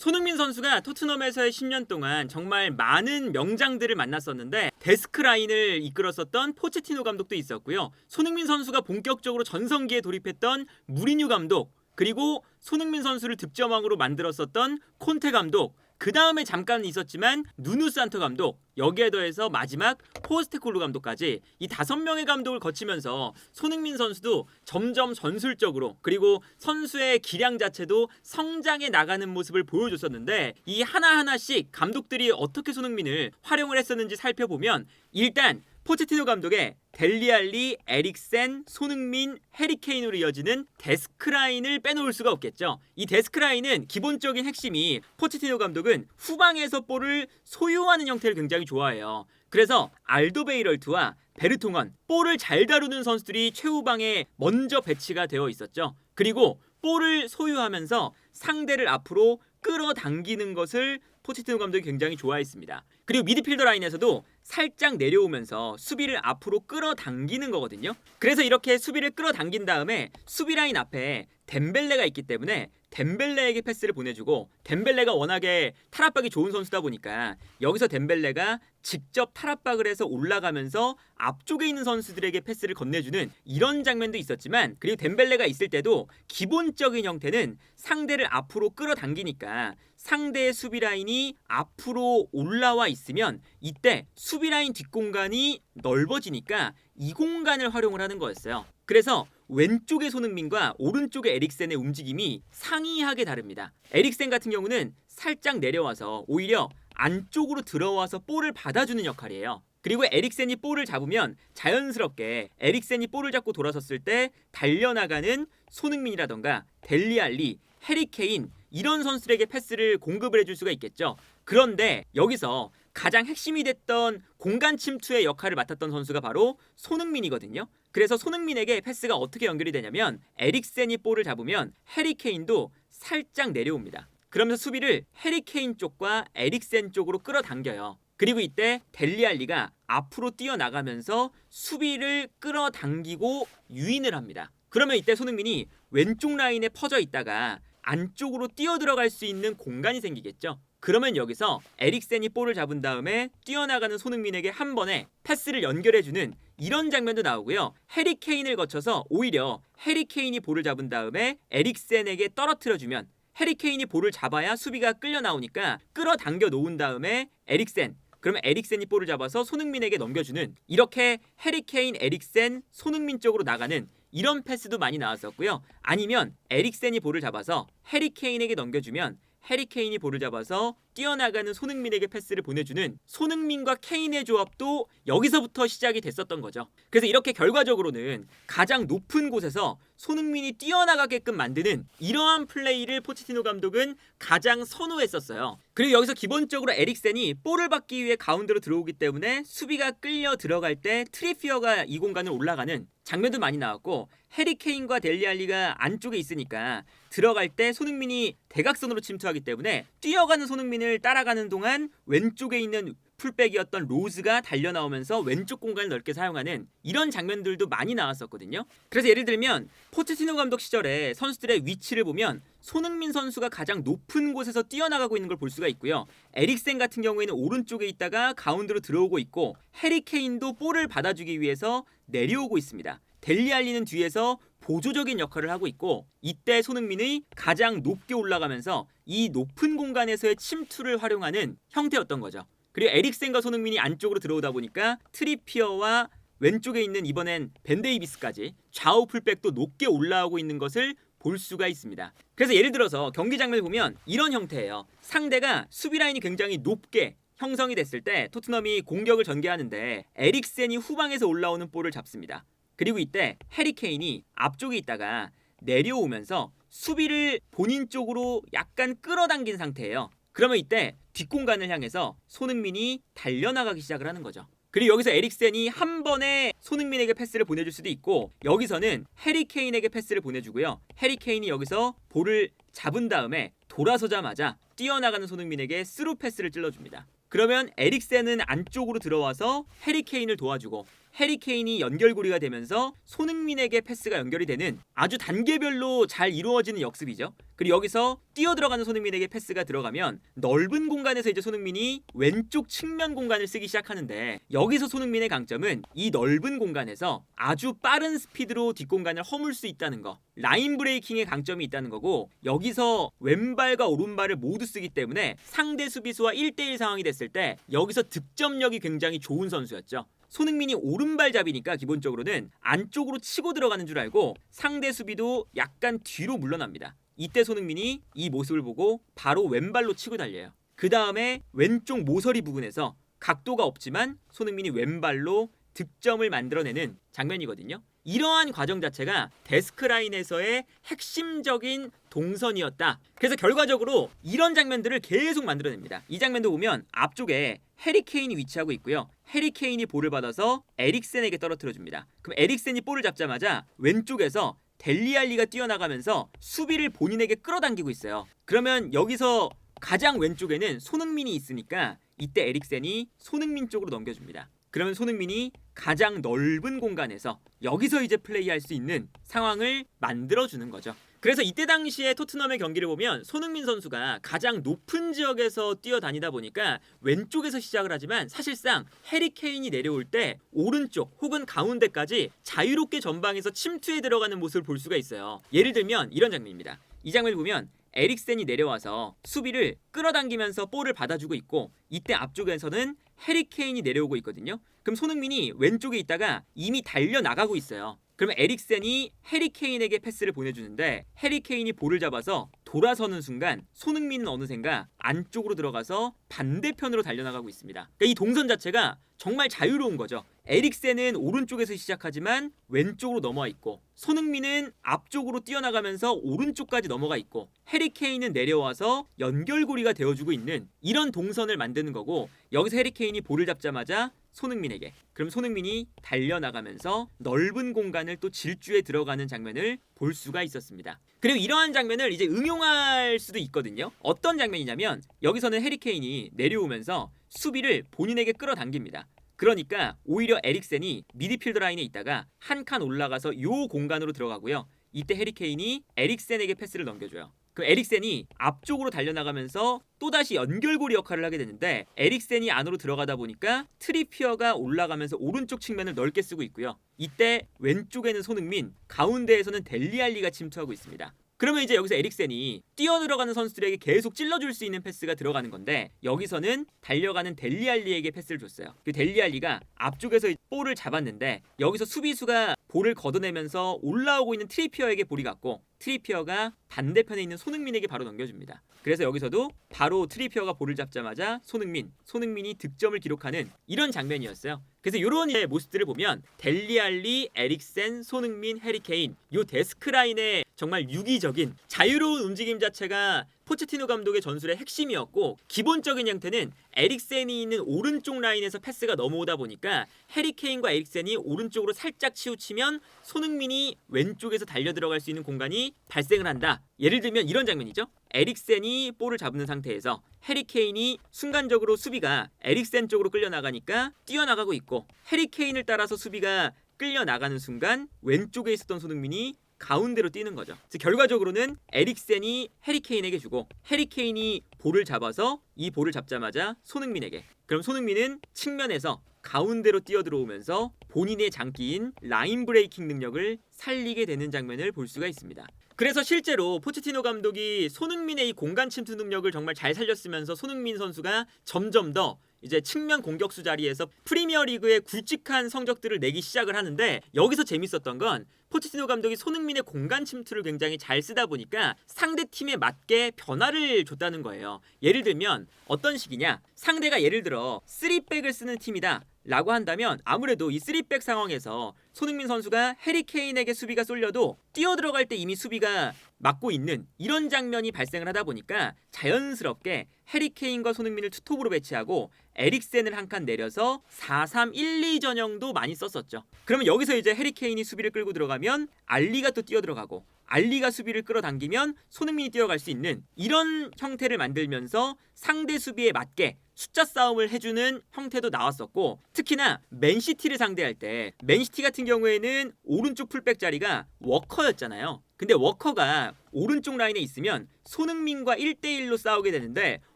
손흥민 선수가 토트넘에서의 10년 동안 정말 많은 명장들을 만났었는데 데스크라인을 이끌었었던 포체티노 감독도 있었고요. 손흥민 선수가 본격적으로 전성기에 돌입했던 무리뉴 감독, 그리고 손흥민 선수를 득점왕으로 만들었었던 콘테 감독, 그 다음에 잠깐 있었지만 누누 산토 감독, 여기에 더해서 마지막 포스테콜루 감독까지 이 5명의 감독을 거치면서 손흥민 선수도 점점 전술적으로, 그리고 선수의 기량 자체도 성장해 나가는 모습을 보여줬었는데, 이 하나하나씩 감독들이 어떻게 손흥민을 활용을 했었는지 살펴보면, 일단 포체티노 감독의 델리알리, 에릭센, 손흥민, 해리케인으로 이어지는 데스크라인을 빼놓을 수가 없겠죠. 이 데스크라인은 기본적인 핵심이, 포체티노 감독은 후방에서 볼을 소유하는 형태를 굉장히 좋아해요. 그래서 알도베이럴트와 베르통원, 볼을 잘 다루는 선수들이 최후방에 먼저 배치가 되어 있었죠. 그리고 볼을 소유하면서 상대를 앞으로 끌어당기는 것을 포체티노 감독이 굉장히 좋아했습니다. 그리고 미드필더 라인에서도 살짝 내려오면서 수비를 앞으로 끌어당기는 거거든요. 그래서 이렇게 수비를 끌어당긴 다음에 수비 라인 앞에 덴벨레가 있기 때문에 덴벨레에게 패스를 보내주고, 덴벨레가 워낙에 탈압박이 좋은 선수다 보니까 여기서 덴벨레가 직접 탈압박을 해서 올라가면서 앞쪽에 있는 선수들에게 패스를 건네주는 이런 장면도 있었지만, 그리고 덴벨레가 있을 때도 기본적인 형태는 상대를 앞으로 끌어당기니까 상대의 수비 라인이 앞으로 올라와 있으면 이때 수비 라인 뒷공간이 넓어지니까 이 공간을 활용을 하는 거였어요. 그래서 왼쪽의 손흥민과 오른쪽의 에릭센의 움직임이 상이하게 다릅니다. 에릭센 같은 경우는 살짝 내려와서 오히려 안쪽으로 들어와서 볼을 받아주는 역할이에요. 그리고 에릭센이 볼을 잡으면 자연스럽게 에릭센이 볼을 잡고 돌아섰을 때 달려나가는 손흥민이라던가 델리알리, 해리케인, 이런 선수들에게 패스를 공급을 해줄 수가 있겠죠. 그런데 여기서 가장 핵심이 됐던 공간 침투의 역할을 맡았던 선수가 바로 손흥민이거든요. 그래서 손흥민에게 패스가 어떻게 연결이 되냐면, 에릭센이 볼을 잡으면 해리케인도 살짝 내려옵니다. 그러면서 수비를 해리케인 쪽과 에릭센 쪽으로 끌어당겨요. 그리고 이때 델리알리가 앞으로 뛰어나가면서 수비를 끌어당기고 유인을 합니다. 그러면 이때 손흥민이 왼쪽 라인에 퍼져 있다가 안쪽으로 뛰어들어갈 수 있는 공간이 생기겠죠. 그러면 여기서 에릭센이 볼을 잡은 다음에 뛰어나가는 손흥민에게 한 번에 패스를 연결해주는 이런 장면도 나오고요. 해리케인을 거쳐서 오히려 해리케인이 볼을 잡은 다음에 에릭센에게 떨어뜨려주면, 해리케인이 볼을 잡아야 수비가 끌려 나오니까 끌어당겨 놓은 다음에 에릭센, 그러면 에릭센이 볼을 잡아서 손흥민에게 넘겨주는, 이렇게 해리케인, 에릭센, 손흥민 쪽으로 나가는 이런 패스도 많이 나왔었고요. 아니면 에릭센이 볼을 잡아서 해리케인에게 넘겨주면 해리케인이 볼을 잡아서 뛰어나가는 손흥민에게 패스를 보내주는 손흥민과 케인의 조합도 여기서부터 시작이 됐었던 거죠. 그래서 이렇게 결과적으로는 가장 높은 곳에서 손흥민이 뛰어나가게끔 만드는 이러한 플레이를 포체티노 감독은 가장 선호했었어요. 그리고 여기서 기본적으로 에릭센이 볼을 받기 위해 가운데로 들어오기 때문에 수비가 끌려 들어갈 때 트리피어가 이 공간을 올라가는 장면도 많이 나왔고, 해리케인과 델리알리가 안쪽에 있으니까 들어갈 때 손흥민이 대각선으로 침투하기 때문에 뛰어가는 손흥민을 따라가는 동안 왼쪽에 있는 풀백이었던 로즈가 달려나오면서 왼쪽 공간을 넓게 사용하는 이런 장면들도 많이 나왔었거든요. 그래서 예를 들면 포체티노 감독 시절에 선수들의 위치를 보면 손흥민 선수가 가장 높은 곳에서 뛰어나가고 있는 걸 볼 수가 있고요. 에릭센 같은 경우에는 오른쪽에 있다가 가운데로 들어오고 있고, 해리케인도 볼을 받아주기 위해서 내려오고 있습니다. 델리알리는 뒤에서 보조적인 역할을 하고 있고, 이때 손흥민이 가장 높게 올라가면서 이 높은 공간에서의 침투를 활용하는 형태였던 거죠. 그리고 에릭센과 손흥민이 안쪽으로 들어오다 보니까 트리피어와 왼쪽에 있는 이번엔 벤 데이비스까지 좌우 풀백도 높게 올라오고 있는 것을 볼 수가 있습니다. 그래서 예를 들어서 경기 장면을 보면 이런 형태예요. 상대가 수비 라인이 굉장히 높게 형성이 됐을 때 토트넘이 공격을 전개하는데 에릭센이 후방에서 올라오는 볼을 잡습니다. 그리고 이때 해리케인이 앞쪽에 있다가 내려오면서 수비를 본인 쪽으로 약간 끌어당긴 상태예요. 그러면 이때 뒷공간을 향해서 손흥민이 달려나가기 시작을 하는 거죠. 그리고 여기서 에릭센이 한 번에 손흥민에게 패스를 보내줄 수도 있고, 여기서는 해리케인에게 패스를 보내주고요. 해리케인이 여기서 볼을 잡은 다음에 돌아서자마자 뛰어나가는 손흥민에게 스루 패스를 찔러줍니다. 그러면 에릭센은 안쪽으로 들어와서 해리케인을 도와주고, 해리케인이 연결고리가 되면서 손흥민에게 패스가 연결이 되는 아주 단계별로 잘 이루어지는 역습이죠. 그리고 여기서 뛰어들어가는 손흥민에게 패스가 들어가면 넓은 공간에서 이제 손흥민이 왼쪽 측면 공간을 쓰기 시작하는데, 여기서 손흥민의 강점은 이 넓은 공간에서 아주 빠른 스피드로 뒷공간을 허물 수 있다는 거, 라인 브레이킹의 강점이 있다는 거고, 여기서 왼발과 오른발을 모두 쓰기 때문에 상대 수비수와 1대1 상황이 됐을 때 여기서 득점력이 굉장히 좋은 선수였죠. 손흥민이 오른발잡이니까 기본적으로는 안쪽으로 치고 들어가는 줄 알고 상대 수비도 약간 뒤로 물러납니다. 이때 손흥민이 이 모습을 보고 바로 왼발로 치고 달려요. 그 다음에 왼쪽 모서리 부분에서 각도가 없지만 손흥민이 왼발로 득점을 만들어내는 장면이거든요. 이러한 과정 자체가 데스크라인에서의 핵심적인 동선이었다. 그래서 결과적으로 이런 장면들을 계속 만들어냅니다. 이 장면도 보면 앞쪽에 해리케인이 위치하고 있고요. 해리케인이 볼을 받아서 에릭센에게 떨어뜨려줍니다. 그럼 에릭센이 볼을 잡자마자 왼쪽에서 델리알리가 뛰어나가면서 수비를 본인에게 끌어당기고 있어요. 그러면 여기서 가장 왼쪽에는 손흥민이 있으니까 이때 에릭센이 손흥민 쪽으로 넘겨줍니다. 그러면 손흥민이 가장 넓은 공간에서 여기서 이제 플레이할 수 있는 상황을 만들어주는 거죠. 그래서 이때 당시에 토트넘의 경기를 보면 손흥민 선수가 가장 높은 지역에서 뛰어다니다 보니까 왼쪽에서 시작을 하지만 사실상 해리케인이 내려올 때 오른쪽 혹은 가운데까지 자유롭게 전방에서 침투해 들어가는 모습을 볼 수가 있어요. 예를 들면 이런 장면입니다. 이 장면을 보면 에릭센이 내려와서 수비를 끌어당기면서 볼을 받아주고 있고, 이때 앞쪽에서는 해리케인이 내려오고 있거든요. 그럼 손흥민이 왼쪽에 있다가 이미 달려나가고 있어요. 그러면 에릭센이 해리케인에게 패스를 보내주는데, 해리케인이 볼을 잡아서 돌아서는 순간 손흥민은 어느샌가 안쪽으로 들어가서 반대편으로 달려나가고 있습니다. 그러니까 이 동선 자체가 정말 자유로운 거죠. 에릭센은 오른쪽에서 시작하지만 왼쪽으로 넘어와 있고, 손흥민은 앞쪽으로 뛰어나가면서 오른쪽까지 넘어가 있고, 해리케인은 내려와서 연결고리가 되어주고 있는 이런 동선을 만드는 거고, 여기서 해리케인이 볼을 잡자마자 손흥민에게, 그럼 손흥민이 달려나가면서 넓은 공간을 또 질주해 들어가는 장면을 볼 수가 있었습니다. 그리고 이러한 장면을 이제 응용할 수도 있거든요. 어떤 장면이냐면 여기서는 해리케인이 내려오면서 수비를 본인에게 끌어당깁니다. 그러니까 오히려 에릭센이 미드필더 라인에 있다가 한 칸 올라가서 요 공간으로 들어가고요. 이때 해리케인이 에릭센에게 패스를 넘겨줘요. 그럼 에릭센이 앞쪽으로 달려나가면서 또다시 연결고리 역할을 하게 되는데, 에릭센이 안으로 들어가다 보니까 트리피어가 올라가면서 오른쪽 측면을 넓게 쓰고 있고요. 이때 왼쪽에는 손흥민, 가운데에서는 델리알리가 침투하고 있습니다. 그러면 이제 여기서 에릭센이 뛰어들어가는 선수들에게 계속 찔러줄 수 있는 패스가 들어가는 건데, 여기서는 달려가는 델리알리에게 패스를 줬어요. 그 델리알리가 앞쪽에서 볼을 잡았는데 여기서 수비수가 볼을 걷어내면서 올라오고 있는 트리피어에게 볼이 갔고, 트리피어가 반대편에 있는 손흥민에게 바로 넘겨줍니다. 그래서 여기서도 바로 트리피어가 볼을 잡자마자 손흥민이 득점을 기록하는 이런 장면이었어요. 그래서 이런 모습들을 보면 델리알리, 에릭센, 손흥민, 해리케인, 요 데스크 라인의 정말 유기적인 자유로운 움직임 자체가 포체티노 감독의 전술의 핵심이었고, 기본적인 형태는 에릭센이 있는 오른쪽 라인에서 패스가 넘어오다 보니까 해리케인과 에릭센이 오른쪽으로 살짝 치우치면 손흥민이 왼쪽에서 달려들어갈 수 있는 공간이 발생을 한다. 예를 들면 이런 장면이죠. 에릭센이 볼을 잡는 상태에서 해리케인이 순간적으로 수비가 에릭센 쪽으로 끌려나가니까 뛰어나가고 있고, 해리케인을 따라서 수비가 끌려나가는 순간 왼쪽에 있었던 손흥민이 가운데로 뛰는 거죠. 즉 결과적으로는 에릭센이 해리케인에게 주고, 해리케인이 볼을 잡아서 이 볼을 잡자마자 손흥민에게, 그럼 손흥민은 측면에서 가운데로 뛰어들어오면서 본인의 장기인 라인 브레이킹 능력을 살리게 되는 장면을 볼 수가 있습니다. 그래서 실제로 포체티노 감독이 손흥민의 이 공간 침투 능력을 정말 잘 살렸으면서 손흥민 선수가 점점 더 이제 측면 공격수 자리에서 프리미어리그의 굵직한 성적들을 내기 시작을 하는데, 여기서 재밌었던 건 포체티노 감독이 손흥민의 공간 침투를 굉장히 잘 쓰다 보니까 상대 팀에 맞게 변화를 줬다는 거예요. 예를 들면 어떤 식이냐, 상대가 예를 들어 3백을 쓰는 팀이다 라고 한다면 아무래도 이 3백 상황에서 손흥민 선수가 해리케인에게 수비가 쏠려도 뛰어들어갈 때 이미 수비가 막고 있는 이런 장면이 발생을 하다 보니까 자연스럽게 해리케인과 손흥민을 투톱으로 배치하고 에릭센을 한 칸 내려서 4-3-1-2 전형도 많이 썼었죠. 그러면 여기서 이제 해리케인이 수비를 끌고 들어가면 알리가 또 뛰어들어가고, 알리가 수비를 끌어당기면 손흥민이 뛰어갈 수 있는 이런 형태를 만들면서 상대 수비에 맞게 숫자 싸움을 해주는 형태도 나왔었고, 특히나 맨시티를 상대할 때 맨시티 같은 경우에는 오른쪽 풀백 자리가 워커였잖아요. 근데 워커가 오른쪽 라인에 있으면 손흥민과 1대1로 싸우게 되는데,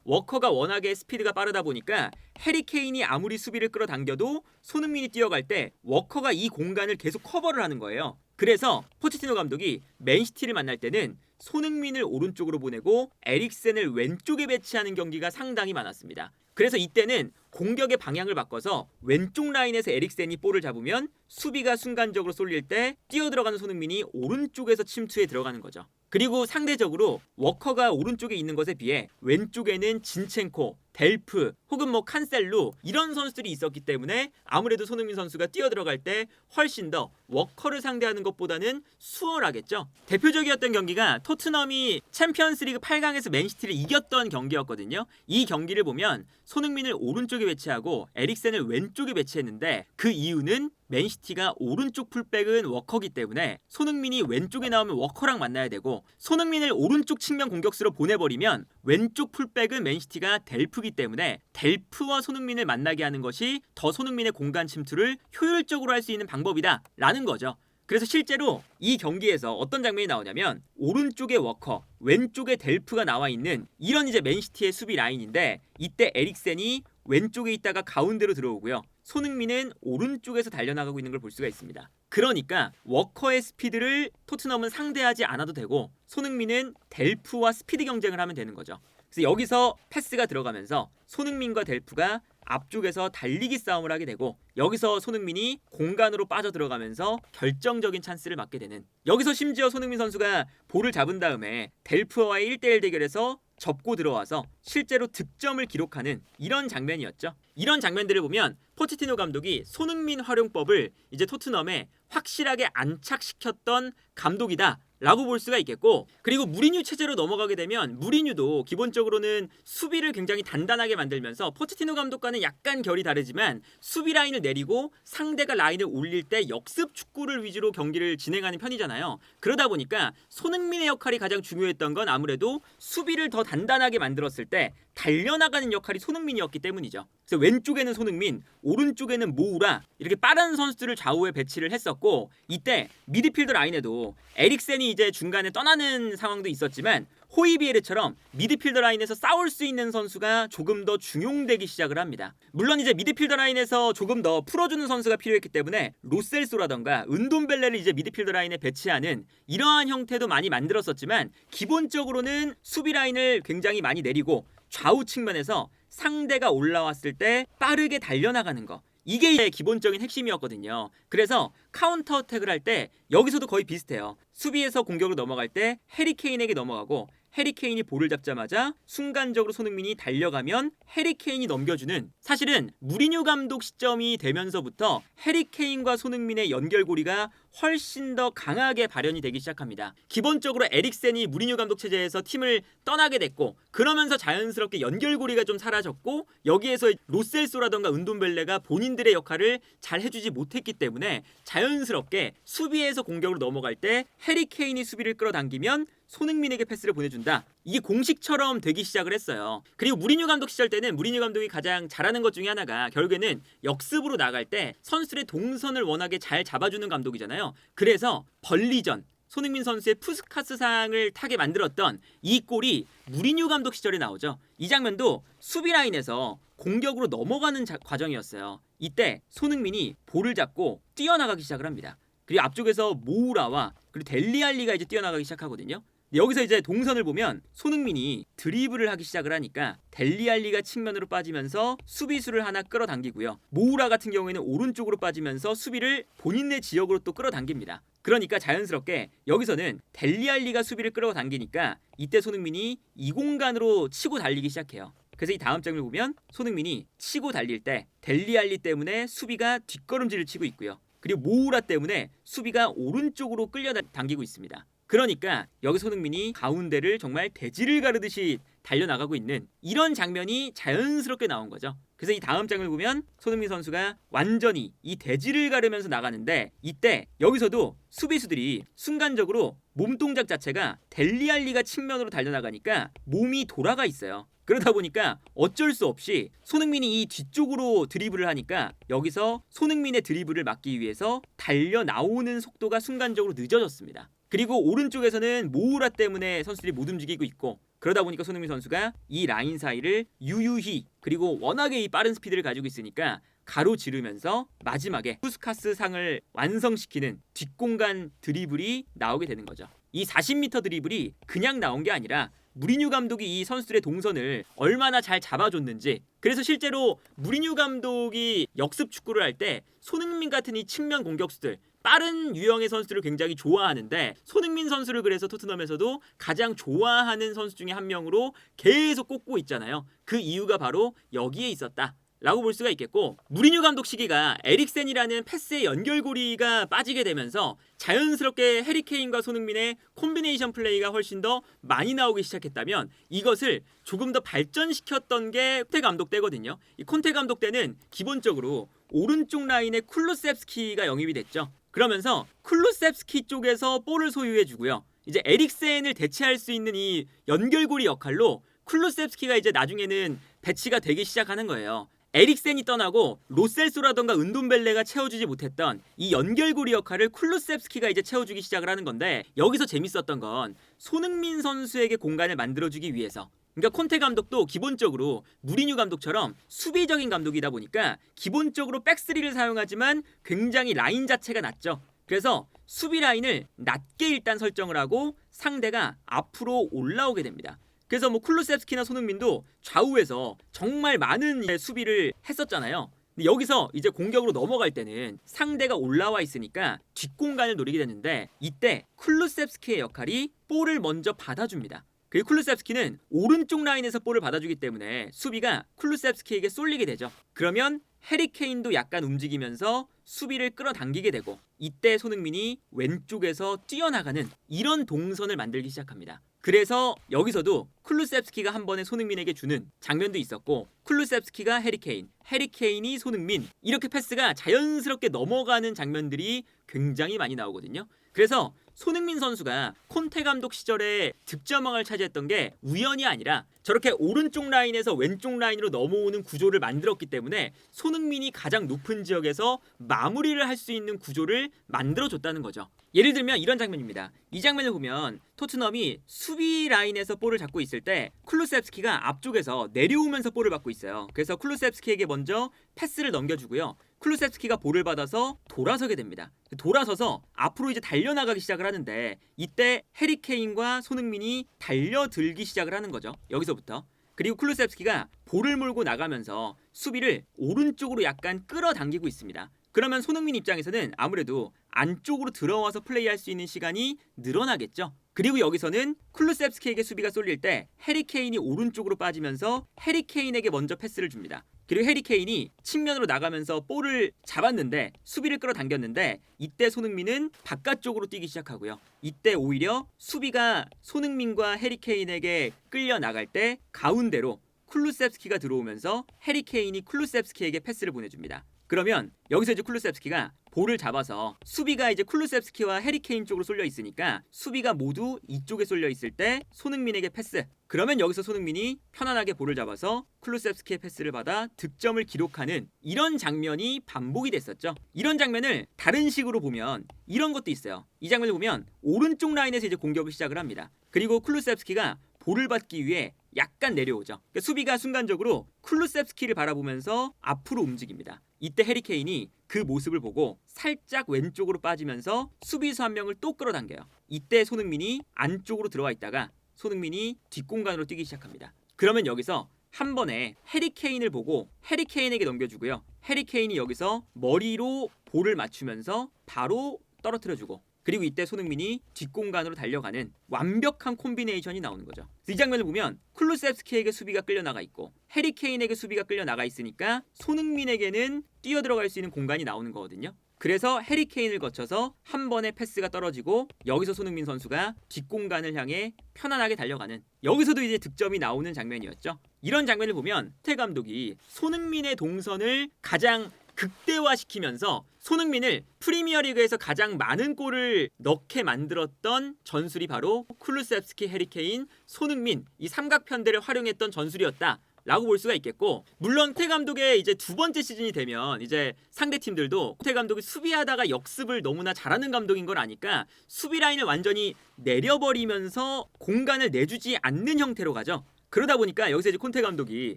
워커가 워낙에 스피드가 빠르다 보니까 해리케인이 아무리 수비를 끌어당겨도 손흥민이 뛰어갈 때 워커가 이 공간을 계속 커버를 하는 거예요. 그래서 포체티노 감독이 맨시티를 만날 때는 손흥민을 오른쪽으로 보내고 에릭센을 왼쪽에 배치하는 경기가 상당히 많았습니다. 그래서 이때는 공격의 방향을 바꿔서 왼쪽 라인에서 에릭센이 볼을 잡으면 수비가 순간적으로 쏠릴 때 뛰어들어가는 손흥민이 오른쪽에서 침투에 들어가는 거죠. 그리고 상대적으로 워커가 오른쪽에 있는 것에 비해 왼쪽에는 진첸코, 델프 혹은 칸셀루 이런 선수들이 있었기 때문에 아무래도 손흥민 선수가 뛰어들어갈 때 훨씬 더 워커를 상대하는 것보다는 수월하겠죠. 대표적이었던 경기가 토트넘이 챔피언스리그 8강에서 맨시티를 이겼던 경기였거든요. 이 경기를 보면 손흥민을 오른쪽에 배치하고 에릭센을 왼쪽에 배치했는데, 그 이유는 맨시티가 오른쪽 풀백은 워커기 때문에 손흥민이 왼쪽에 나오면 워커랑 만나야 되고, 손흥민을 오른쪽 측면 공격수로 보내버리면 왼쪽 풀백은 맨시티가 델프기 때문에 델프와 손흥민을 만나게 하는 것이 더 손흥민의 공간 침투를 효율적으로 할 수 있는 방법이다 라는 거죠. 그래서 실제로 이 경기에서 어떤 장면이 나오냐면, 오른쪽에 워커, 왼쪽에 델프가 나와 있는 이런 이제 맨시티의 수비 라인인데, 이때 에릭센이 왼쪽에 있다가 가운데로 들어오고요. 손흥민은 오른쪽에서 달려나가고 있는 걸 볼 수가 있습니다. 그러니까 워커의 스피드를 토트넘은 상대하지 않아도 되고, 손흥민은 델프와 스피드 경쟁을 하면 되는 거죠. 그래서 여기서 패스가 들어가면서 손흥민과 델프가 앞쪽에서 달리기 싸움을 하게 되고, 여기서 손흥민이 공간으로 빠져들어가면서 결정적인 찬스를 맞게 되는, 여기서 심지어 손흥민 선수가 볼을 잡은 다음에 델프와의 1대1 대결에서 접고 들어와서 실제로 득점을 기록하는 이런 장면이었죠. 이런 장면들을 보면 포체티노 감독이 손흥민 활용법을 이제 토트넘에 확실하게 안착시켰던 감독이다 라고 볼 수가 있겠고, 그리고 무리뉴 체제로 넘어가게 되면 무리뉴도 기본적으로는 수비를 굉장히 단단하게 만들면서 포체티노 감독과는 약간 결이 다르지만 수비 라인을 내리고 상대가 라인을 올릴 때 역습 축구를 위주로 경기를 진행하는 편이잖아요. 그러다 보니까 손흥민의 역할이 가장 중요했던 건 아무래도 수비를 더 단단하게 만들었을 때 달려나가는 역할이 손흥민이었기 때문이죠. 그래서 왼쪽에는 손흥민, 오른쪽에는 모우라, 이렇게 빠른 선수들을 좌우에 배치를 했었고, 이때 미드필더 라인에도 에릭센이 이제 중간에 떠나는 상황도 있었지만 호이비에르처럼 미드필더 라인에서 싸울 수 있는 선수가 조금 더 중용되기 시작을 합니다. 물론 이제 미드필더 라인에서 조금 더 풀어주는 선수가 필요했기 때문에 로셀소라던가 은돔벨레를 이제 미드필더 라인에 배치하는 이러한 형태도 많이 만들었었지만, 기본적으로는 수비 라인을 굉장히 많이 내리고 좌우 측면에서 상대가 올라왔을 때 빠르게 달려나가는 거, 이게 기본적인 핵심이었거든요. 그래서 카운터 어택을 할 때 여기서도 거의 비슷해요. 수비에서 공격으로 넘어갈 때 해리케인에게 넘어가고, 해리케인이 볼을 잡자마자 순간적으로 손흥민이 달려가면 해리케인이 넘겨주는, 사실은 무리뉴 감독 시점이 되면서부터 해리케인과 손흥민의 연결고리가 훨씬 더 강하게 발현이 되기 시작합니다. 기본적으로 에릭센이 무리뉴 감독 체제에서 팀을 떠나게 됐고, 그러면서 자연스럽게 연결고리가 좀 사라졌고, 여기에서 로셀소라던가 은돔벨레가 본인들의 역할을 잘 해주지 못했기 때문에 자연스럽게 수비에서 공격으로 넘어갈 때 해리케인이 수비를 끌어당기면 손흥민에게 패스를 보내준다, 이게 공식처럼 되기 시작을 했어요. 그리고 무리뉴 감독 시절 때는 무리뉴 감독이 가장 잘하는 것 중에 하나가 결국에는 역습으로 나갈 때 선수들의 동선을 워낙에 잘 잡아주는 감독이잖아요. 그래서 벌리전, 손흥민 선수의 푸스카스 상을 타게 만들었던 이 골이 무리뉴 감독 시절에 나오죠. 이 장면도 수비 라인에서 공격으로 넘어가는 과정이었어요. 이때 손흥민이 볼을 잡고 뛰어나가기 시작을 합니다. 그리고 앞쪽에서 모우라와 그리고 델리알리가 이제 뛰어나가기 시작하거든요. 여기서 이제 동선을 보면 손흥민이 드리블을 하기 시작을 하니까 델리알리가 측면으로 빠지면서 수비수를 하나 끌어당기고요. 모우라 같은 경우에는 오른쪽으로 빠지면서 수비를 본인의 지역으로 또 끌어당깁니다. 그러니까 자연스럽게 여기서는 델리알리가 수비를 끌어당기니까 이때 손흥민이 이 공간으로 치고 달리기 시작해요. 그래서 이 다음 장면을 보면 손흥민이 치고 달릴 때 델리알리 때문에 수비가 뒷걸음질을 치고 있고요. 그리고 모우라 때문에 수비가 오른쪽으로 끌려당기고 있습니다. 그러니까 여기 손흥민이 가운데를 정말 돼지를 가르듯이 달려나가고 있는 이런 장면이 자연스럽게 나온 거죠. 그래서 이 다음 장면을 보면 손흥민 선수가 완전히 이 돼지를 가르면서 나가는데 이때 여기서도 수비수들이 순간적으로 몸동작 자체가 델리알리가 측면으로 달려나가니까 몸이 돌아가 있어요. 그러다 보니까 어쩔 수 없이 손흥민이 이 뒤쪽으로 드리블을 하니까 여기서 손흥민의 드리블을 막기 위해서 달려 나오는 속도가 순간적으로 늦어졌습니다. 그리고 오른쪽에서는 모우라 때문에 선수들이 못 움직이고 있고 그러다 보니까 손흥민 선수가 이 라인 사이를 유유히 그리고 워낙에 이 빠른 스피드를 가지고 있으니까 가로지르면서 마지막에 푸스카스 상을 완성시키는 뒷공간 드리블이 나오게 되는 거죠. 이 40m 드리블이 그냥 나온 게 아니라 무리뉴 감독이 이 선수들의 동선을 얼마나 잘 잡아줬는지, 그래서 실제로 무리뉴 감독이 역습 축구를 할 때 손흥민 같은 이 측면 공격수들 빠른 유형의 선수들을 굉장히 좋아하는데 손흥민 선수를 그래서 토트넘에서도 가장 좋아하는 선수 중에 한 명으로 계속 꼽고 있잖아요. 그 이유가 바로 여기에 있었다 라고 볼 수가 있겠고, 무리뉴 감독 시기가 에릭센이라는 패스의 연결고리가 빠지게 되면서 자연스럽게 해리케인과 손흥민의 콤비네이션 플레이가 훨씬 더 많이 나오기 시작했다면 이것을 조금 더 발전시켰던 게 콘테 감독 때거든요. 이 콘테 감독 때는 기본적으로 오른쪽 라인에 쿨루셉스키가 영입이 됐죠. 그러면서 쿨루셉스키 쪽에서 볼을 소유해주고요. 이제 에릭센을 대체할 수 있는 이 연결고리 역할로 쿨루셉스키가 이제 나중에는 배치가 되기 시작하는 거예요. 에릭센이 떠나고 로셀소라던가 은돔벨레가 채워주지 못했던 이 연결고리 역할을 쿨루셉스키가 이제 채워주기 시작을 하는 건데, 여기서 재밌었던 건 손흥민 선수에게 공간을 만들어주기 위해서, 그러니까 콘테 감독도 기본적으로 무리뉴 감독처럼 수비적인 감독이다 보니까 기본적으로 백스리를 사용하지만 굉장히 라인 자체가 낮죠. 그래서 수비 라인을 낮게 일단 설정을 하고 상대가 앞으로 올라오게 됩니다. 그래서 뭐 쿨루셉스키나 손흥민도 좌우에서 정말 많은 수비를 했었잖아요. 근데 여기서 이제 공격으로 넘어갈 때는 상대가 올라와 있으니까 뒷공간을 노리게 되는데 이때 쿨루셉스키의 역할이 볼을 먼저 받아줍니다. 그리고 쿨루셉스키는 오른쪽 라인에서 볼을 받아주기 때문에 수비가 쿨루셉스키에게 쏠리게 되죠. 그러면 해리케인도 약간 움직이면서 수비를 끌어당기게 되고 이때 손흥민이 왼쪽에서 뛰어나가는 이런 동선을 만들기 시작합니다. 그래서 여기서도 쿨루셉스키가 한 번에 손흥민에게 주는 장면도 있었고, 쿨루셉스키가 해리케인, 해리케인이 손흥민, 이렇게 패스가 자연스럽게 넘어가는 장면들이 굉장히 많이 나오거든요. 그래서 손흥민 선수가 콘테 감독 시절에 득점왕을 차지했던 게 우연이 아니라 저렇게 오른쪽 라인에서 왼쪽 라인으로 넘어오는 구조를 만들었기 때문에 손흥민이 가장 높은 지역에서 마무리를 할 수 있는 구조를 만들어줬다는 거죠. 예를 들면 이런 장면입니다. 이 장면을 보면 토트넘이 수비 라인에서 볼을 잡고 있을 때 쿨루셉스키가 앞쪽에서 내려오면서 볼을 받고 있어요. 그래서 쿨루셉스키에게 먼저 패스를 넘겨주고요. 쿨루셉스키가 볼을 받아서 돌아서게 됩니다. 돌아서서 앞으로 이제 달려나가기 시작을 하는데 이때 해리케인과 손흥민이 달려들기 시작을 하는 거죠. 여기서부터. 그리고 쿨루셉스키가 볼을 몰고 나가면서 수비를 오른쪽으로 약간 끌어당기고 있습니다. 그러면 손흥민 입장에서는 아무래도 안쪽으로 들어와서 플레이할 수 있는 시간이 늘어나겠죠. 그리고 여기서는 쿨루셉스키에게 수비가 쏠릴 때 해리케인이 오른쪽으로 빠지면서 해리케인에게 먼저 패스를 줍니다. 그리고 해리케인이 측면으로 나가면서 볼을 잡았는데 수비를 끌어당겼는데 이때 손흥민은 바깥쪽으로 뛰기 시작하고요. 이때 오히려 수비가 손흥민과 해리케인에게 끌려 나갈 때 가운데로 쿨루셉스키가 들어오면서 해리케인이 쿨루셉스키에게 패스를 보내줍니다. 그러면 여기서 이제 쿨루셉스키가 볼을 잡아서 수비가 이제 쿨루셉스키와 해리케인 쪽으로 쏠려 있으니까 수비가 모두 이쪽에 쏠려 있을 때 손흥민에게 패스. 그러면 여기서 손흥민이 편안하게 볼을 잡아서 쿨루셉스키의 패스를 받아 득점을 기록하는 이런 장면이 반복이 됐었죠. 이런 장면을 다른 식으로 보면 이런 것도 있어요. 이 장면을 보면 오른쪽 라인에서 이제 공격을 시작을 합니다. 그리고 쿨루셉스키가 볼을 받기 위해 약간 내려오죠. 그러니까 수비가 순간적으로 쿨루셉스키를 바라보면서 앞으로 움직입니다. 이때 해리케인이 그 모습을 보고 살짝 왼쪽으로 빠지면서 수비수 한 명을 또 끌어당겨요. 이때 손흥민이 안쪽으로 들어와 있다가 손흥민이 뒷공간으로 뛰기 시작합니다. 그러면 여기서 한 번에 해리케인을 보고 해리케인에게 넘겨주고요. 해리케인이 여기서 머리로 볼을 맞추면서 바로 떨어뜨려주고, 그리고 이때 손흥민이 뒷공간으로 달려가는 완벽한 콤비네이션이 나오는 거죠. 이 장면을 보면 쿨루셉스키에게 수비가 끌려나가 있고 해리케인에게 수비가 끌려나가 있으니까 손흥민에게는 뛰어들어갈 수 있는 공간이 나오는 거거든요. 그래서 해리 케인을 거쳐서 한 번에 패스가 떨어지고 여기서 손흥민 선수가 뒷공간을 향해 편안하게 달려가는, 여기서도 이제 득점이 나오는 장면이었죠. 이런 장면을 보면 태 감독이 손흥민의 동선을 가장 극대화시키면서 손흥민을 프리미어리그에서 가장 많은 골을 넣게 만들었던 전술이 바로 쿨루세프스키, 해리 케인, 손흥민 이 삼각편대를 활용했던 전술이었다 라고 볼 수가 있겠고, 물론 태 감독의 이제 두 번째 시즌이 되면 이제 상대 팀들도 태 감독이 수비하다가 역습을 너무나 잘하는 감독인 걸 아니까 수비 라인을 완전히 내려버리면서 공간을 내주지 않는 형태로 가죠. 그러다 보니까 여기서 이제 콘테 감독이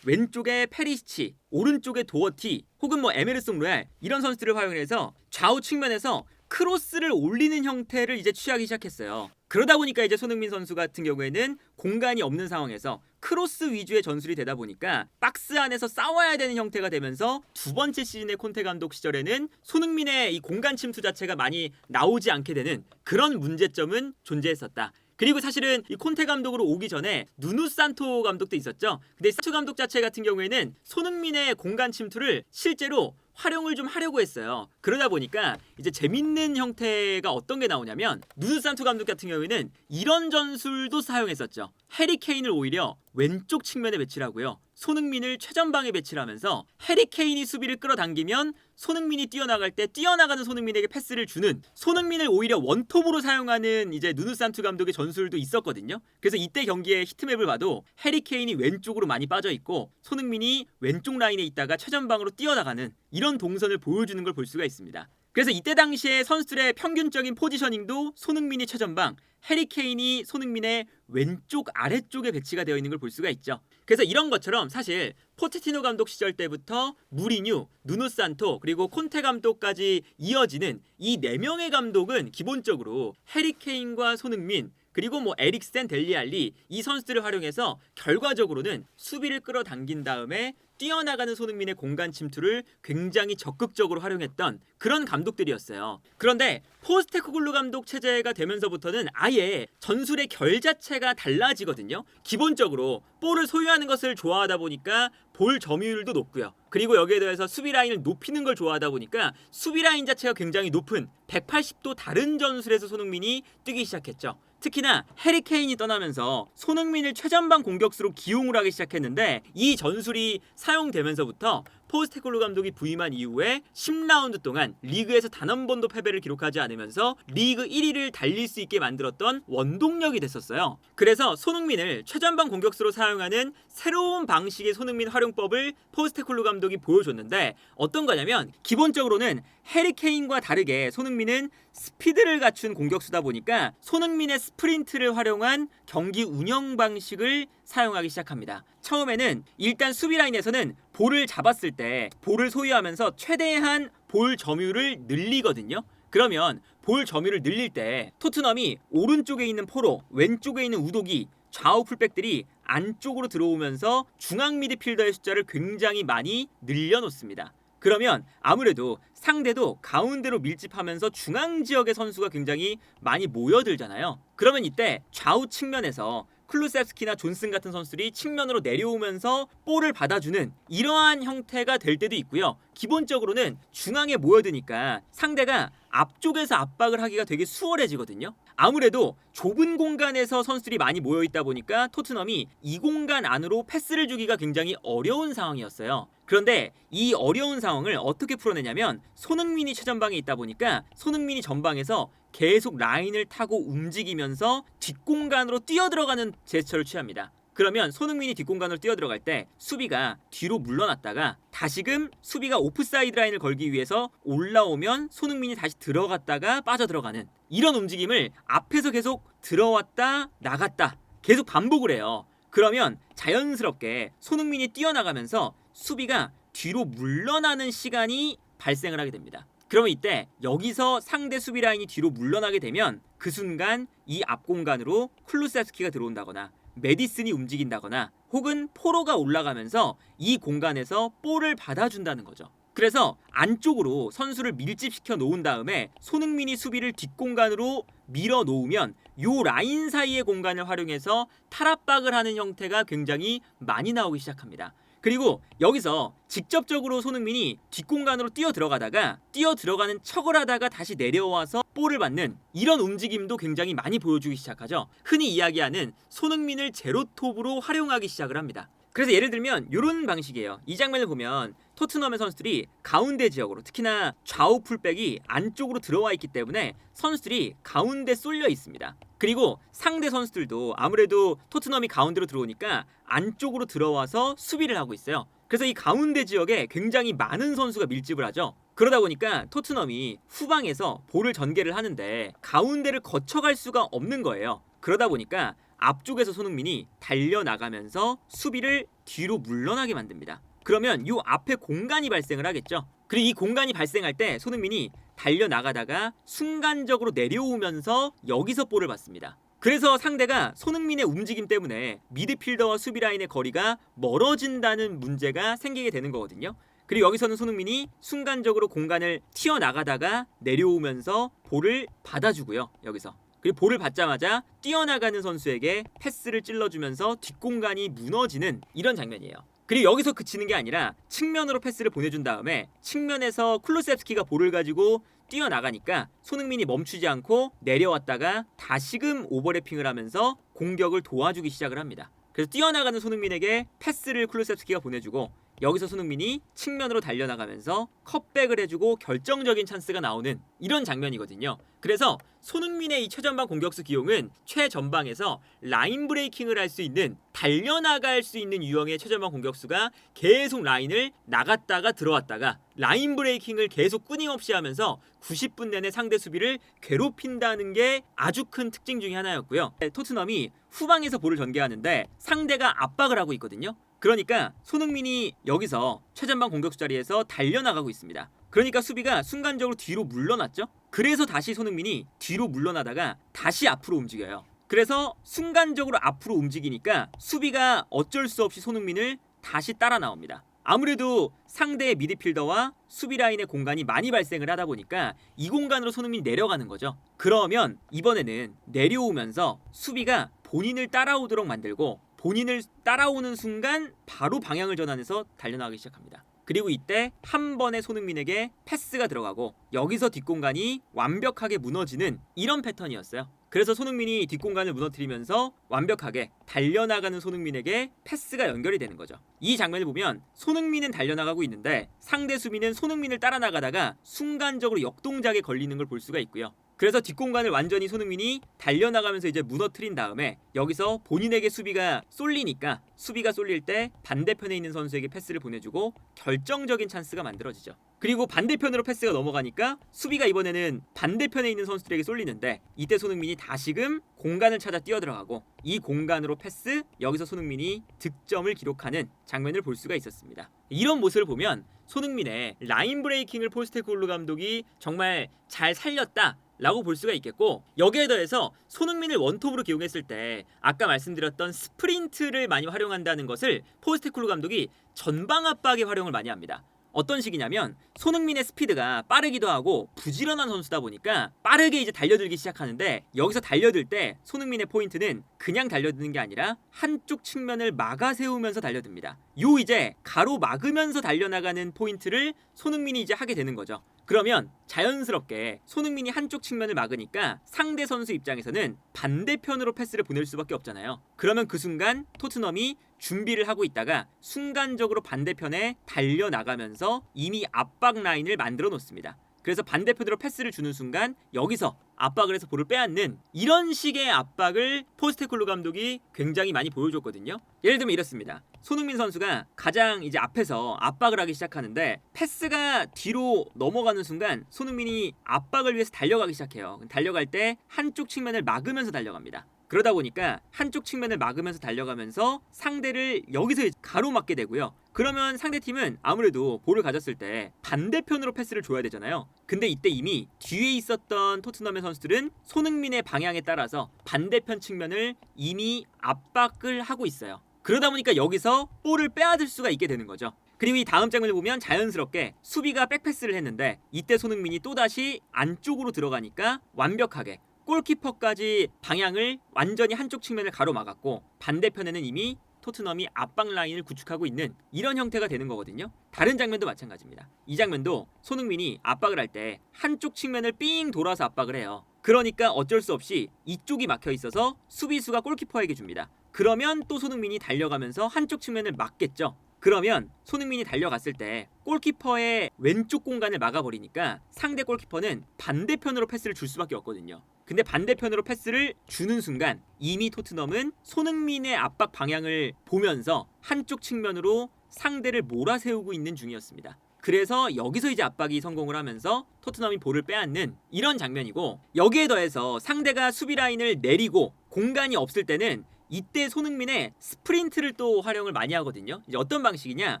왼쪽에 페리시치, 오른쪽에 도어티 혹은 뭐 에메르송 로얄 이런 선수들을 활용해서 좌우 측면에서 크로스를 올리는 형태를 이제 취하기 시작했어요. 그러다 보니까 이제 손흥민 선수 같은 경우에는 공간이 없는 상황에서 크로스 위주의 전술이 되다 보니까 박스 안에서 싸워야 되는 형태가 되면서 두 번째 시즌의 콘테 감독 시절에는 손흥민의 이 공간 침투 자체가 많이 나오지 않게 되는 그런 문제점은 존재했었다. 그리고 사실은 이 콘테 감독으로 오기 전에 누누 산토 감독도 있었죠. 근데 산토 감독 자체 같은 경우에는 손흥민의 공간 침투를 실제로 활용을 좀 하려고 했어요. 그러다 보니까 이제 재밌는 형태가 어떤 게 나오냐면 누누 산토 감독 같은 경우에는 이런 전술도 사용했었죠. 해리 케인을 오히려 왼쪽 측면에 배치를 하고요. 손흥민을 최전방에 배치를 하면서 해리 케인이 수비를 끌어당기면 손흥민이 뛰어나갈 때 뛰어나가는 손흥민에게 패스를 주는, 손흥민을 오히려 원톱으로 사용하는 이제 누누 산토 감독의 전술도 있었거든요. 그래서 이때 경기의 히트맵을 봐도 해리 케인이 왼쪽으로 많이 빠져 있고 손흥민이 왼쪽 라인에 있다가 최전방으로 뛰어나가는 이런 동선을 보여주는 걸 볼 수가 있습니다. 그래서 이때 당시에 선수들의 평균적인 포지셔닝도 손흥민이 최전방, 해리 케인이 손흥민의 왼쪽 아래쪽에 배치가 되어 있는 걸 볼 수가 있죠. 그래서 이런 것처럼 사실 포체티노 감독 시절 때부터 무리뉴, 누누 산토 그리고 콘테 감독까지 이어지는 이 4명의 감독은 기본적으로 해리 케인과 손흥민 그리고 뭐 에릭센, 델리알리 이 선수들을 활용해서 결과적으로는 수비를 끌어당긴 다음에 뛰어나가는 손흥민의 공간 침투를 굉장히 적극적으로 활용했던 그런 감독들이었어요. 그런데 포스테코글루 감독 체제가 되면서부터는 아예 전술의 결 자체가 달라지거든요. 기본적으로 볼을 소유하는 것을 좋아하다 보니까 볼 점유율도 높고요. 그리고 여기에 더해서 수비 라인을 높이는 걸 좋아하다 보니까 수비 라인 자체가 굉장히 높은 180도 다른 전술에서 손흥민이 뛰기 시작했죠. 특히나 해리 케인이 떠나면서 손흥민을 최전방 공격수로 기용을 하기 시작했는데 이 전술이 사용되면서부터 포스테코글루 감독이 부임한 이후에 10라운드 동안 리그에서 단 한 번도 패배를 기록하지 않으면서 리그 1위를 달릴 수 있게 만들었던 원동력이 됐었어요. 그래서 손흥민을 최전방 공격수로 사용하는 새로운 방식의 손흥민 활용법을 포스테코글루 감독이 보여줬는데 어떤 거냐면 기본적으로는 해리 케인과 다르게 손흥민은 스피드를 갖춘 공격수다 보니까 손흥민의 스프린트를 활용한 경기 운영 방식을 사용하기 시작합니다. 처음에는 일단 수비 라인에서는 볼을 잡았을 때 볼을 소유하면서 최대한 볼 점유율을 늘리거든요. 그러면 볼 점유율을 늘릴 때 토트넘이 오른쪽에 있는 포로, 왼쪽에 있는 우독이 좌우 풀백들이 안쪽으로 들어오면서 중앙 미드필더의 숫자를 굉장히 많이 늘려놓습니다. 그러면 아무래도 상대도 가운데로 밀집하면서 중앙 지역의 선수가 굉장히 많이 모여들잖아요. 그러면 이때 좌우 측면에서 클루세프스키나 존슨 같은 선수들이 측면으로 내려오면서 볼을 받아주는 이러한 형태가 될 때도 있고요. 기본적으로는 중앙에 모여드니까 상대가 앞쪽에서 압박을 하기가 되게 수월해지거든요. 아무래도 좁은 공간에서 선수들이 많이 모여있다 보니까 토트넘이 이 공간 안으로 패스를 주기가 굉장히 어려운 상황이었어요. 그런데 이 어려운 상황을 어떻게 풀어내냐면 손흥민이 최전방에 있다 보니까 손흥민이 전방에서 계속 라인을 타고 움직이면서 뒷공간으로 뛰어들어가는 제스처를 취합니다. 그러면 손흥민이 뒷공간으로 뛰어들어갈 때 수비가 뒤로 물러났다가 다시금 수비가 오프사이드 라인을 걸기 위해서 올라오면 손흥민이 다시 들어갔다가 빠져들어가는 이런 움직임을 앞에서 계속 들어왔다 나갔다 계속 반복을 해요. 그러면 자연스럽게 손흥민이 뛰어나가면서 수비가 뒤로 물러나는 시간이 발생을 하게 됩니다. 그러면 이때 여기서 상대 수비 라인이 뒤로 물러나게 되면 그 순간 이 앞공간으로 쿨루세프스키가 들어온다거나 메디슨이 움직인다거나 혹은 포로가 올라가면서 이 공간에서 볼을 받아준다는 거죠. 그래서 안쪽으로 선수를 밀집시켜 놓은 다음에 손흥민이 수비를 뒷공간으로 밀어 놓으면 요 라인 사이의 공간을 활용해서 탈압박을 하는 형태가 굉장히 많이 나오기 시작합니다. 그리고 여기서 직접적으로 손흥민이 뒷공간으로 뛰어 들어가는 척을 하다가 다시 내려와서 볼을 받는 이런 움직임도 굉장히 많이 보여주기 시작하죠. 흔히 이야기하는 손흥민을 제로톱으로 활용하기 시작을 합니다. 그래서 예를 들면 이런 방식이에요. 이 장면을 보면 토트넘의 선수들이 가운데 지역으로, 특히나 좌우 풀백이 안쪽으로 들어와 있기 때문에 선수들이 가운데 쏠려 있습니다. 그리고 상대 선수들도 아무래도 토트넘이 가운데로 들어오니까 안쪽으로 들어와서 수비를 하고 있어요. 그래서 이 가운데 지역에 굉장히 많은 선수가 밀집을 하죠. 그러다 보니까 토트넘이 후방에서 볼을 전개를 하는데 가운데를 거쳐갈 수가 없는 거예요. 그러다 보니까 앞쪽에서 손흥민이 달려나가면서 수비를 뒤로 물러나게 만듭니다. 그러면 이 앞에 공간이 발생을 하겠죠. 그리고 이 공간이 발생할 때 손흥민이 달려나가다가 순간적으로 내려오면서 여기서 볼을 받습니다. 그래서 상대가 손흥민의 움직임 때문에 미드필더와 수비 라인의 거리가 멀어진다는 문제가 생기게 되는 거거든요. 그리고 여기서는 손흥민이 순간적으로 공간을 튀어나가다가 내려오면서 볼을 받아주고요. 여기서. 그리고 볼을 받자마자 뛰어나가는 선수에게 패스를 찔러주면서 뒷공간이 무너지는 이런 장면이에요. 그리고 여기서 그치는 게 아니라 측면으로 패스를 보내준 다음에 측면에서 쿨루셉스키가 볼을 가지고 뛰어나가니까 손흥민이 멈추지 않고 내려왔다가 다시금 오버래핑을 하면서 공격을 도와주기 시작을 합니다. 그래서 뛰어나가는 손흥민에게 패스를 쿨루셉스키가 보내주고 여기서 손흥민이 측면으로 달려나가면서 컷백을 해주고 결정적인 찬스가 나오는 이런 장면이거든요. 그래서 손흥민의 이 최전방 공격수 기용은 최전방에서 라인 브레이킹을 할 수 있는, 달려나갈 수 있는 유형의 최전방 공격수가 계속 라인을 나갔다가 들어왔다가 라인 브레이킹을 계속 끊임없이 하면서 90분 내내 상대 수비를 괴롭힌다는 게 아주 큰 특징 중에 하나였고요. 토트넘이 후방에서 볼을 전개하는데 상대가 압박을 하고 있거든요. 그러니까 손흥민이 여기서 최전방 공격수 자리에서 달려나가고 있습니다. 그러니까 수비가 순간적으로 뒤로 물러났죠. 그래서 다시 손흥민이 뒤로 물러나다가 다시 앞으로 움직여요. 그래서 순간적으로 앞으로 움직이니까 수비가 어쩔 수 없이 손흥민을 다시 따라 나옵니다. 아무래도 상대의 미드필더와 수비 라인의 공간이 많이 발생을 하다 보니까 이 공간으로 손흥민이 내려가는 거죠. 그러면 이번에는 내려오면서 수비가 본인을 따라오도록 만들고 본인을 따라오는 순간 바로 방향을 전환해서 달려나가기 시작합니다. 그리고 이때 한 번에 손흥민에게 패스가 들어가고 여기서 뒷공간이 완벽하게 무너지는 이런 패턴이었어요. 그래서 손흥민이 뒷공간을 무너뜨리면서 완벽하게 달려나가는 손흥민에게 패스가 연결이 되는 거죠. 이 장면을 보면 손흥민은 달려나가고 있는데 상대 수비는 손흥민을 따라 나가다가 순간적으로 역동작에 걸리는 걸 볼 수가 있고요. 그래서 뒷공간을 완전히 손흥민이 달려나가면서 이제 무너뜨린 다음에 여기서 본인에게 수비가 쏠리니까 수비가 쏠릴 때 반대편에 있는 선수에게 패스를 보내주고 결정적인 찬스가 만들어지죠. 그리고 반대편으로 패스가 넘어가니까 수비가 이번에는 반대편에 있는 선수들에게 쏠리는데 이때 손흥민이 다시금 공간을 찾아 뛰어들어가고 이 공간으로 패스, 여기서 손흥민이 득점을 기록하는 장면을 볼 수가 있었습니다. 이런 모습을 보면 손흥민의 라인 브레이킹을 포스테코글루 감독이 정말 잘 살렸다 라고 볼 수가 있겠고, 여기에 더해서 손흥민을 원톱으로 기용했을 때 아까 말씀드렸던 스프린트를 많이 활용한다는 것을 포스테코글루 감독이 전방 압박에 활용을 많이 합니다. 어떤 식이냐면 손흥민의 스피드가 빠르기도 하고 부지런한 선수다 보니까 빠르게 이제 달려들기 시작하는데 여기서 달려들 때 손흥민의 포인트는 그냥 달려드는 게 아니라 한쪽 측면을 막아 세우면서 달려듭니다. 요 이제 가로막으면서 달려나가는 포인트를 손흥민이 이제 하게 되는 거죠. 그러면 자연스럽게 손흥민이 한쪽 측면을 막으니까 상대 선수 입장에서는 반대편으로 패스를 보낼 수밖에 없잖아요. 그러면 그 순간 토트넘이 준비를 하고 있다가 순간적으로 반대편에 달려나가면서 이미 압박 라인을 만들어 놓습니다. 그래서 반대편으로 패스를 주는 순간 여기서 압박을 해서 볼을 빼앗는 이런 식의 압박을 포스테코글루 감독이 굉장히 많이 보여줬거든요. 예를 들면 이렇습니다. 손흥민 선수가 가장 이제 앞에서 압박을 하기 시작하는데 패스가 뒤로 넘어가는 순간 손흥민이 압박을 위해서 달려가기 시작해요. 달려갈 때 한쪽 측면을 막으면서 달려갑니다. 그러다 보니까 한쪽 측면을 막으면서 달려가면서 상대를 여기서 가로막게 되고요. 그러면 상대팀은 아무래도 볼을 가졌을 때 반대편으로 패스를 줘야 되잖아요. 근데 이때 이미 뒤에 있었던 토트넘의 선수들은 손흥민의 방향에 따라서 반대편 측면을 이미 압박을 하고 있어요. 그러다 보니까 여기서 볼을 빼앗을 수가 있게 되는 거죠. 그리고 이 다음 장면을 보면 자연스럽게 수비가 백패스를 했는데 이때 손흥민이 또다시 안쪽으로 들어가니까 완벽하게 골키퍼까지 방향을 완전히 한쪽 측면을 가로막았고 반대편에는 이미 토트넘이 압박 라인을 구축하고 있는 이런 형태가 되는 거거든요. 다른 장면도 마찬가지입니다. 이 장면도 손흥민이 압박을 할 때 한쪽 측면을 삥 돌아서 압박을 해요. 그러니까 어쩔 수 없이 이쪽이 막혀 있어서 수비수가 골키퍼에게 줍니다. 그러면 또 손흥민이 달려가면서 한쪽 측면을 막겠죠. 그러면 손흥민이 달려갔을 때 골키퍼의 왼쪽 공간을 막아버리니까 상대 골키퍼는 반대편으로 패스를 줄 수밖에 없거든요. 근데 반대편으로 패스를 주는 순간 이미 토트넘은 손흥민의 압박 방향을 보면서 한쪽 측면으로 상대를 몰아세우고 있는 중이었습니다. 그래서 여기서 이제 압박이 성공을 하면서 토트넘이 볼을 빼앗는 이런 장면이고, 여기에 더해서 상대가 수비 라인을 내리고 공간이 없을 때는 이때 손흥민의 스프린트를 또 활용을 많이 하거든요. 이제 어떤 방식이냐,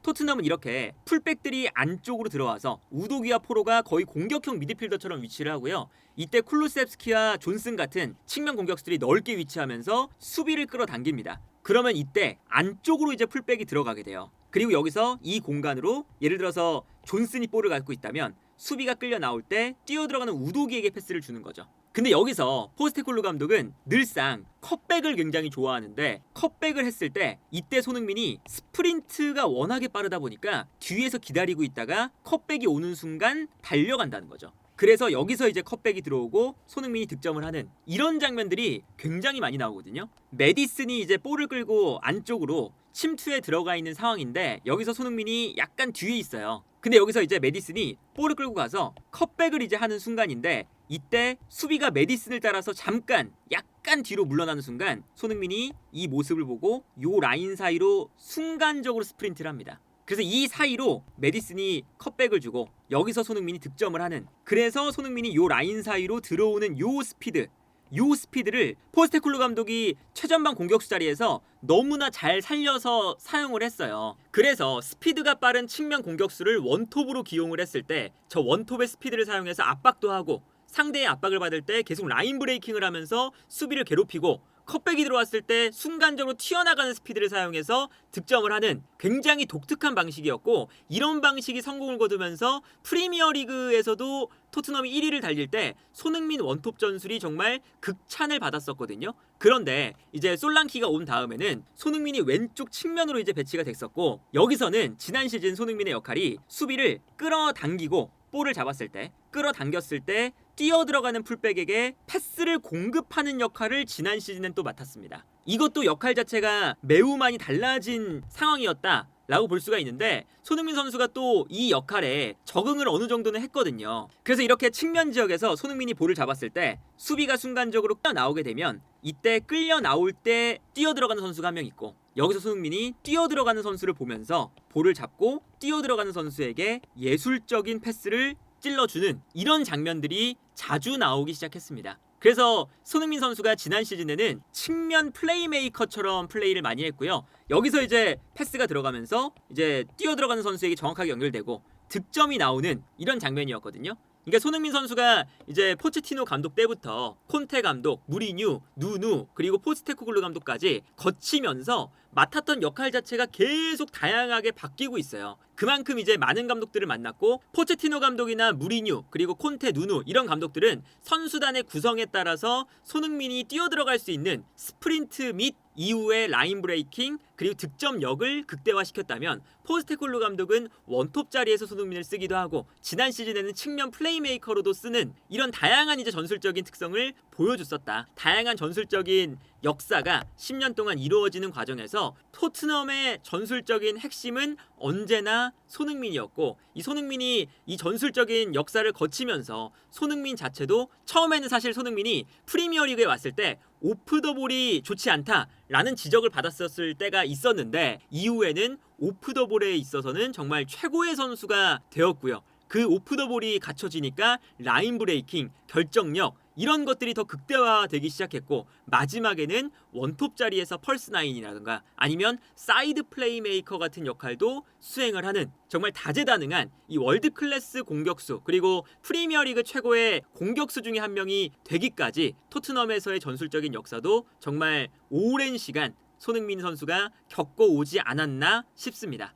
토트넘은 이렇게 풀백들이 안쪽으로 들어와서 우도기와 포로가 거의 공격형 미드필더처럼 위치를 하고요. 이때 쿨루셉스키와 존슨 같은 측면 공격수들이 넓게 위치하면서 수비를 끌어당깁니다. 그러면 이때 안쪽으로 이제 풀백이 들어가게 돼요. 그리고 여기서 이 공간으로 예를 들어서 존슨이 볼을 갖고 있다면 수비가 끌려 나올 때 뛰어들어가는 우도기에게 패스를 주는 거죠. 근데 여기서 포스테콜로 감독은 늘상 컷백을 굉장히 좋아하는데, 컷백을 했을 때 이때 손흥민이 스프린트가 워낙에 빠르다 보니까 뒤에서 기다리고 있다가 컷백이 오는 순간 달려간다는 거죠. 그래서 여기서 이제 컷백이 들어오고 손흥민이 득점을 하는 이런 장면들이 굉장히 많이 나오거든요. 메디슨이 이제 볼을 끌고 안쪽으로 침투에 들어가 있는 상황인데 여기서 손흥민이 약간 뒤에 있어요. 근데 여기서 이제 메디슨이 볼을 끌고 가서 컷백을 이제 하는 순간인데, 이때 수비가 메디슨을 따라서 잠깐 약간 뒤로 물러나는 순간 손흥민이 이 모습을 보고 요 라인 사이로 순간적으로 스프린트를 합니다. 그래서 이 사이로 메디슨이 컷백을 주고 여기서 손흥민이 득점을 하는, 그래서 손흥민이 요 라인 사이로 들어오는 요 스피드를 포스테콜로 감독이 최전방 공격수 자리에서 너무나 잘 살려서 사용을 했어요. 그래서 스피드가 빠른 측면 공격수를 원톱으로 기용을 했을 때 저 원톱의 스피드를 사용해서 압박도 하고 상대의 압박을 받을 때 계속 라인 브레이킹을 하면서 수비를 괴롭히고, 컷백이 들어왔을 때 순간적으로 튀어나가는 스피드를 사용해서 득점을 하는 굉장히 독특한 방식이었고, 이런 방식이 성공을 거두면서 프리미어리그에서도 토트넘이 1위를 달릴 때 손흥민 원톱 전술이 정말 극찬을 받았었거든요. 그런데 이제 솔랑키가 온 다음에는 손흥민이 왼쪽 측면으로 이제 배치가 됐었고, 여기서는 지난 시즌 손흥민의 역할이 수비를 끌어당기고 볼을 잡았을 때, 끌어당겼을 때 뛰어들어가는 풀백에게 패스를 공급하는 역할을 지난 시즌엔 또 맡았습니다. 이것도 역할 자체가 매우 많이 달라진 상황이었다 라고 볼 수가 있는데, 손흥민 선수가 또 이 역할에 적응을 어느 정도는 했거든요. 그래서 이렇게 측면 지역에서 손흥민이 볼을 잡았을 때 수비가 순간적으로 끌려 나오게 되면 이때 끌려 나올 때 뛰어들어가는 선수가 한 명 있고, 여기서 손흥민이 뛰어들어가는 선수를 보면서 볼을 잡고 뛰어들어가는 선수에게 예술적인 패스를 찔러주는 이런 장면들이 자주 나오기 시작했습니다. 그래서 손흥민 선수가 지난 시즌에는 측면 플레이메이커처럼 플레이를 많이 했고요. 여기서 이제 패스가 들어가면서 이제 뛰어들어가는 선수에게 정확하게 연결되고 득점이 나오는 이런 장면이었거든요. 그러니까 손흥민 선수가 이제 포체티노 감독 때부터 콘테 감독, 무리뉴, 누누, 그리고 포스테코글루 감독까지 거치면서 맡았던 역할 자체가 계속 다양하게 바뀌고 있어요. 그만큼 이제 많은 감독들을 만났고, 포체티노 감독이나 무리뉴, 그리고 콘테, 누누 이런 감독들은 선수단의 구성에 따라서 손흥민이 뛰어들어갈 수 있는 스프린트 및 이후의 라인 브레이킹 그리고 득점력을 극대화시켰다면, 포스테콜로 감독은 원톱 자리에서 손흥민을 쓰기도 하고 지난 시즌에는 측면 플레이메이커로도 쓰는 이런 다양한 이제 전술적인 특성을 보여줬었다. 다양한 전술적인 역사가 10년 동안 이루어지는 과정에서 토트넘의 전술적인 핵심은 언제나 손흥민이었고, 이 손흥민이 이 전술적인 역사를 거치면서 손흥민 자체도 처음에는 사실 손흥민이 프리미어리그에 왔을 때 오프 더 볼이 좋지 않다라는 지적을 받았었을 때가 있었는데, 이후에는 오프 더 볼에 있어서는 정말 최고의 선수가 되었고요. 그 오프 더 볼이 갖춰지니까 라인 브레이킹, 결정력 이런 것들이 더 극대화되기 시작했고, 마지막에는 원톱 자리에서 펄스9이라든가 아니면 사이드 플레이메이커 같은 역할도 수행을 하는 정말 다재다능한 이 월드 클래스 공격수, 그리고 프리미어리그 최고의 공격수 중에 한 명이 되기까지 토트넘에서의 전술적인 역사도 정말 오랜 시간 손흥민 선수가 겪어오지 않았나 싶습니다.